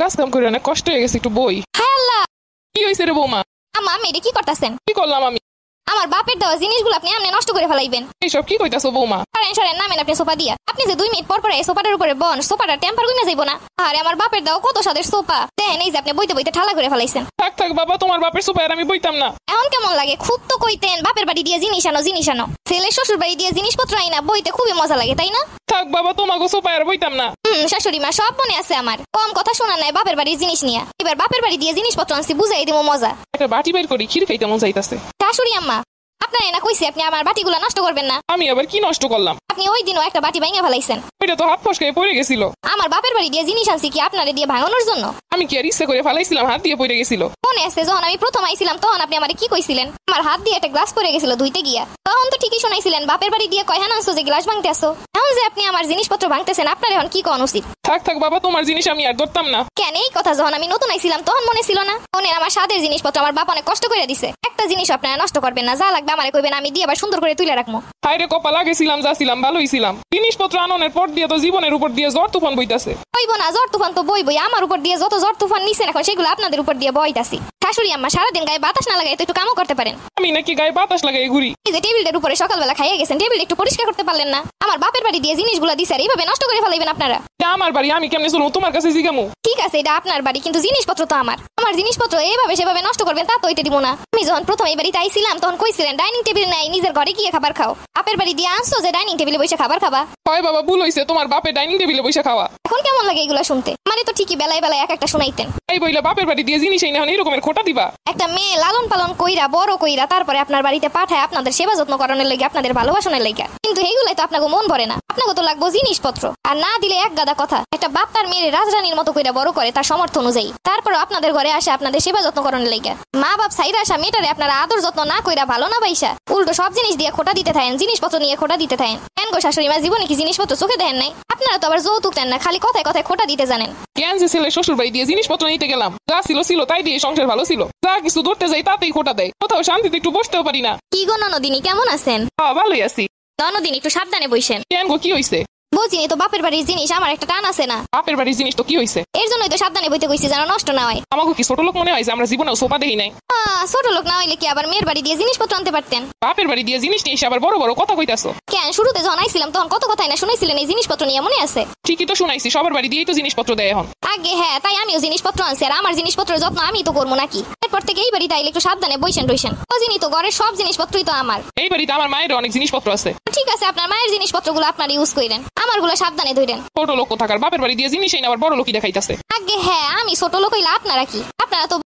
কাজ কাম করে অনেক কষ্ট হয়ে গেছে, একটু বই। হায় আল্লাহ, কি হয়েছে রে বৌমা? আম্মা আমি এটা কি করতেছেন? কি করলাম আমি? আমার বাপের দেওয়া জিনিসগুলো আপনি এমনি নষ্ট করে ফেলাইবেন। এইসব কি কইতাছো বৌমা? সরেন নামেন আপনি সোফা দিয়া। আপনি যে 2 মিনিট পর পর এই সোফাটার উপরে বন, সোফাটার টেম্পার কইনা যাইবো না? আরে আমার বাপের দাও কত স্বাদের সোফা, দেখেন এই যে আপনি বইতে বইতে ঠালা করে ফেলাইছেন। থাক থাক বাবা, তোমার বাপের সোফায় আমি বইতাম না। এখন কেমন লাগে? খুব তো কইতেন বাপের বাড়ি দিয়ে জিনিস আনো জিনিস আনো, ছেলে শ্বশুর বাড়ি দিয়ে জিনিসপত্র আইনা বইতে খুবই মজা লাগে, তাই না? থাক বাবা, তোমাকে সোফায় আর বইতাম না। শাশুড়ি মা সব মনে আছে আমার, কম কথা শোনা নাই বাপের বাড়ির জিনিস নিয়ে। এবার বাপের বাড়ি দিয়ে জিনিসপত্র আনছি, বুঝাই দিব মজা। একটা বাটি বের করি, ক্ষীর খাইতে মন চাইতাছে। শাশুড়ি আম্মা, আপনার এনা কইছে আপনি আমার বাটিগুলো নষ্ট করবেন না। আমি আবার কি নষ্ট করলাম? আপনি ওই দিনও একটা বাটি ভাঙা ফেলাইছেন। ওইটা তো হাত ফসকে পড়ে গেছিল। আমার বাপের বাড়ি দিয়ে জিনিস আনছি কি আপনারে দিয়ে ভাঙানোর জন্য? আমি কি আর ইচ্ছা করে ফেলাইছিলাম? হাত দিয়ে পড়ে গেছিল। মনে আছে যখন আমি প্রথম আইছিলাম তখন আপনি আমারে কি কইছিলেন? আমার হাত দিয়ে একটা গ্লাস পড়ে গেছিল ধুইতে গিয়া। তখন তো ঠিকই শুনাইছিলেন বাপের বাড়ি দিয়ে কয়হান আনছো যে গ্লাস ভাঙতে আসো। এখন যে আপনি আমার জিনিসপত্র ভাঙতেছেন, আপনার এখন কি কোন উচিত? থাক থাক বাবা, তোমার জিনিস আমি আর ধরতাম না। কেন এই কথা যখন আমি নতুন আইছিলাম তখন মনে ছিল না? মনে আমার স্বাদের জিনিসপত্র আমার বাপ অনেক কষ্ট করে দিছে। একটা জিনিস আপনারা নষ্ট করবেন না, যা লাগবে আমারে কইবেন, আমি দিয়ে আবার সুন্দর করে তুলে রাখবো। হাইরে কপাল, আগেছিলাম যাছিলাম ভালোই ছিলাম। জিনিসপত্র আননের পর দিয়ে তো জীবনের উপর দিয়ে ঝড় তুফান বইতাছে। বইব না ঝড় তুফান তো বইবই, আমার উপর দিয়ে যত ঝড় তুফান নিছেন এখন সেগুলো আপনাদের উপর দিয়ে বইতাছি। শাশুড়ি আম্মা সারাদিন গায়ে বাতাস না লাগাই তো একটু কামও করতে পারেন। আমি নাকি গায়ে বাতাস লাগাই ঘুরি? এই যে টেবিলের উপরে সকালবেলা খাইয়ে গেছেন, টেবিল একটু পরিষ্কার করতে পারলেন না? আমার বাপের বাড়ি দিয়ে জিনিসগুলো দিছে আর এইভাবে নষ্ট করে ফেলাইবেন আপনারা? এটা আমার বাড়ি, আমি কেমনে চলবো? তোমার কাছে জিগামু? ঠিক আছে এটা আপনার বাড়ি, কিন্তু জিনিসপত্র তো আমার। আমার জিনিসপত্র এইভাবে সেভাবে নষ্ট করবেন তা তো হইতে দিব না। আমি যখন প্রথম এই বাড়িতে আইছিলাম তখন কইছিলেন ডাইনিং টেবিল নাই, নিজের ঘরে গিয়ে খাবার খাও। বাপের বাড়ি দিয়ে আনছো যে ডাইনিং টেবিলে বসে খাবার খাবা। হয় বাবা, ভুল হইছে, তোমার বাপে ডাইনিং টেবিলে বসে খাওয়া। এখন কেমন লাগে এগুলো শুনতে? মানে তো ঠিকই বেলায় বেলায় এক একটা শুনাইতেন। এই বইলা বাপের বাড়ি দিয়ে জিনিস এই না এরকমের খোটা দিবা? একটা মেয়ে লালন পালন কইরা বড় কইরা তারপরে আপনার বাড়িতে পাঠায় আপনাদের সেবা যত্ন করানোর লাগে, আপনাদের ভালোবাসানোর লাগে, কিন্তু এইগুলাই তো আপনাকে মন ভরে না। আপনাকে তো লাগবো জিনিসপত্র, আর না দিলে এক গাদা কথা। একটা বাপ তার মেয়ের রাজরানীর মতো কইরা বড় করে তার সামর্থ্য অনুযায়ী, তারপর আপনাদের ঘরে আসে আপনাদের সেবা যত্ন করানোর লাগে। মা বাপ সাইরা আসা মেয়েটারে আপনারা আদর যত্ন না কইরা ভালো না বাইসা উল্টো সব জিনিস দিয়ে খোটা দিতে থাকেন, জিনিসপত্র নিয়ে খোটা দিতে থাকেন। কেন গো শাশুড়ি মা, জীবনে কি জিনিসপত্র চোখে দেখেন নাই? আপনারা তো আবার যৌতুক দেন না, খালি কথায় কথায় খোটা দিতে জানেন। কেন যে ছেলে শ্বশুর বাড়ি দিয়ে জিনিসপত্র নিতে গেলাম, যা ছিল ছিল তাই দিয়ে সংসার ভালো ছিল। যা কিছু ধরতে যাই তাতেই খোটা দেয়, কোথাও শান্তিতে একটু বসতেও পারি না। কি গো ননদিনী, কেমন আছেন? ভালোই আছি। ননদিনী একটু সাবধানে বইসেন। কেন গো, কি হইছে? বুঝিনি তো বাপের বাড়ির জিনিস আমার একটা টান আছে না? বাপের বাড়ির জিনিস তো কি হইছে? এর জন্যই তো সাবধানে বইতে কইছি যেন নষ্ট না হয়। আমাকে কি ছোট লোক মনে হয় যে আমরা জীবনেও সোফা দেখি নাই? ছোট লোক না হইলে কি আবার মেয়ের বাড়ি দিয়ে জিনিসপত্র আনতে পারতেন? বাপের বাড়ি দিয়ে জিনিস নিয়ে এসে আবার বড় বড় কথা কইতাছো কেন? শুরুতে যখন আইছিলাম তখন কত কথাই না শুনাইছিলেন এই জিনিসপত্র নিয়ে, মনে আছে? ঠিকই তো শুনাইছি, সবার বাড়ি দিয়েই তো জিনিসপত্র দেয় এখন। আগে হ্যাঁ, তাই আমিও জিনিসপত্র আনছি, আর আমার জিনিসপত্রের যত্ন আমি তো করবো নাকি? এরপর থেকে এই বাড়িতে আইলে একটু সাবধানে বইসেন টইসেন। বুঝিনি তো ঘরের সব জিনিসপত্রই তো আমার। এই বাড়িতে আমার মায়ের অনেক জিনিসপত্র আছে। ঠিক আছে, আপনার মায়ের জিনিসপত্রগুলো আপনার ইউজ করেন, আমারগুলো সাবধানে ধরেন। ছোট লোক থাকার বাপের বাড়ি দিয়ে জিনিস এই না আবার বড় লোকই দেখাইতাছে। আগে হ্যাঁ, আমি ছোট লোক হইলে আপনারা কি? আপনারা তো